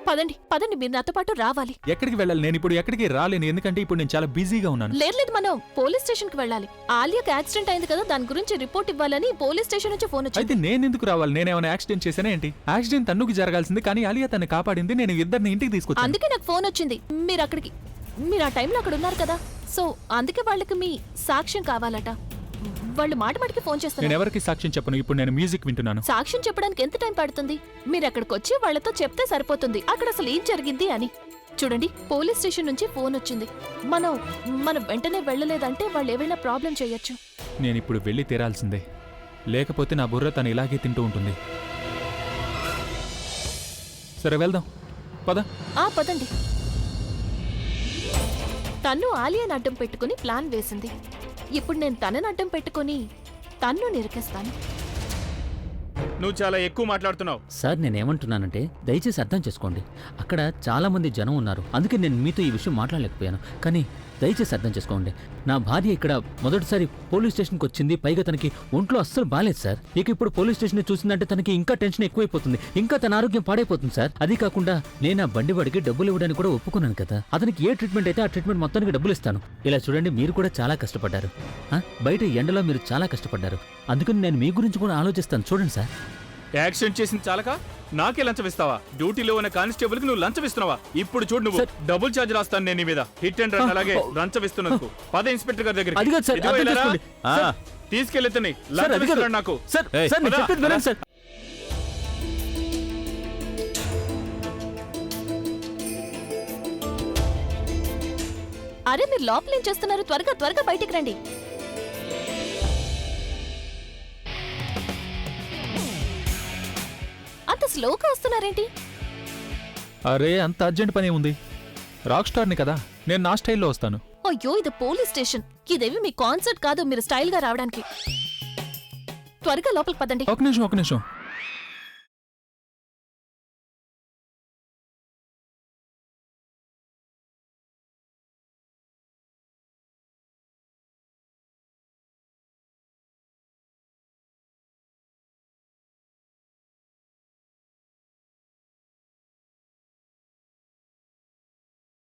పదండి పదండి, మీరు నాతో పాటు రావాలి. ఎక్కడికి వెళ్ళాలి? నేను ఇప్పుడు ఎక్కడికి రాలేను, ఎందుకంటే ఇప్పుడు నేను చాలా బిజీగా ఉన్నాను. లేదు, మనం పోలీస్ స్టేషన్ కి వెళ్ళాలి. ఆలియాకి యాక్సిడెంట్ అయింది కదా, దాని గురించి రిపోర్ట్ ఇవ్వాలని పోలీస్ స్టేషన్ నుంచి ఫోన్ వచ్చింది. అయితే నేను ఎందుకు రావాలి? నేనేమైనా యాక్సిడెంట్ చేశానా ఏంటి? యాక్సిడెంట్ తన్నుకు జరగాల్సింది, కానీ ఆలియా తను కాపాడింది. నేను ఇద్దరిని ఇంటికి తీసుకొచ్చాను. అందుకే నాకు ఫోన్ వచ్చింది. మీరు ఆ టైంలో అక్కడ ఉన్నారు కదా, సో అందుకే వాళ్ళకి మీ సాక్ష్యం కావాలట. వాళ్ళు మాటికి ఫోన్ చేస్తారు. నేను ఎవరికి సాక్ష్యం చెప్పను, ఇప్పుడు నేను మ్యూజిక్ వింటున్నాను. సాక్ష్యం చెప్పడానికి ఎంత టైం పడుతుంది? మీరు అక్కడికి వచ్చి వాళ్ళతో చెప్తే సరిపోతుంది అక్కడ అసలు ఏం జరిగింది అని. చూడండి, పోలీస్ స్టేషన్ నుంచి ఫోన్ వచ్చింది. మనం వెంటనే వెళ్ళలేదంటే వాళ్ళు ఏవైనా ప్రాబ్లం చేయొచ్చు. నేను ఇప్పుడు వెళ్ళి తీరాల్సిందే, లేకపోతే నా బుర్ర తను ఇలాగే తింటూ ఉంటుంది. సరే వెళ్దాం, పద. పదండి. తన్ను ఆలియాని అడ్డం పెట్టుకుని ప్లాన్ వేసింది. ఇప్పుడు నేను తనని అడ్డం పెట్టుకుని తన్ను నిరికేస్తాను. నువ్వు చాలా ఎక్కువ మాట్లాడుతున్నావు. సార్ నేనేమంటున్నానంటే దయచేసి అర్థం చేసుకోండి. అక్కడ చాలా మంది జనం ఉన్నారు, అందుకే నేను మీతో ఈ విషయం మాట్లాడలేకపోయాను. కానీ దయచేసి అర్థం చేసుకోండి, నా భార్య ఇక్కడ మొదటిసారి పోలీస్ స్టేషన్కి వచ్చింది, పైగా తనకి ఒంట్లో అస్సలు బాలేదు సార్. ఇక ఇప్పుడు పోలీస్ స్టేషన్ చూసిందంటే తనకి ఇంకా టెన్షన్ ఎక్కువైపోతుంది, ఇంకా తన ఆరోగ్యం పాడైపోతుంది సార్. అది కాకుండా నేను ఆ బండివాడికి డబ్బులు ఇవ్వడానికి కూడా ఒప్పుకున్నాను కదా. అతనికి ఏ ట్రీట్మెంట్ అయితే ఆ ట్రీట్మెంట్ మొత్తానికి డబ్బులు ఇస్తాను. ఇలా చూడండి, మీరు కూడా చాలా కష్టపడ్డారు, బయట ఎండలో మీరు చాలా కష్టపడ్డారు. అందుకని నేను మీ గురించి కూడా ఆలోచిస్తాను. చూడండి సార్, యాక్సిడెంట్ చేసింది చాలక నాకే లంచం ఇస్తావా? డ్యూటీలో ఉన్న కానిస్టేబుల్ కి నువ్వు లంచం ఇస్తున్నావా? ఇప్పుడు చూడు, నువ్వు డబుల్ ఛార్జ్ రాస్తాను నేను నీ మీద. హిట్ అండ్ రన్ అలాగే లంచం ఇస్తున్నందుకు. పద ఇన్స్పెక్టర్ గారి దగ్గర తీసుకెళ్తాను. లంచం ఇస్తున్నాడు నాకు. అరే, మీరు లోపల ఏం చేస్తున్నారు? త్వరగా బయటికి రండి. అంత స్లోగా వస్తున్నారేంటి? అరే, అంత అర్జెంట్ పని ఉంది. రాక్ స్టార్ని కదా, నేను నా స్టైల్లో వస్తాను. అయ్యో, ఇది పోలీస్ స్టేషన్. ఇదేవి మీ కాన్సర్ట్ కాదు, మీరు స్టైల్ గా రావడానికి. త్వరగా లోపలికి పదండి. ఒక నిమిషం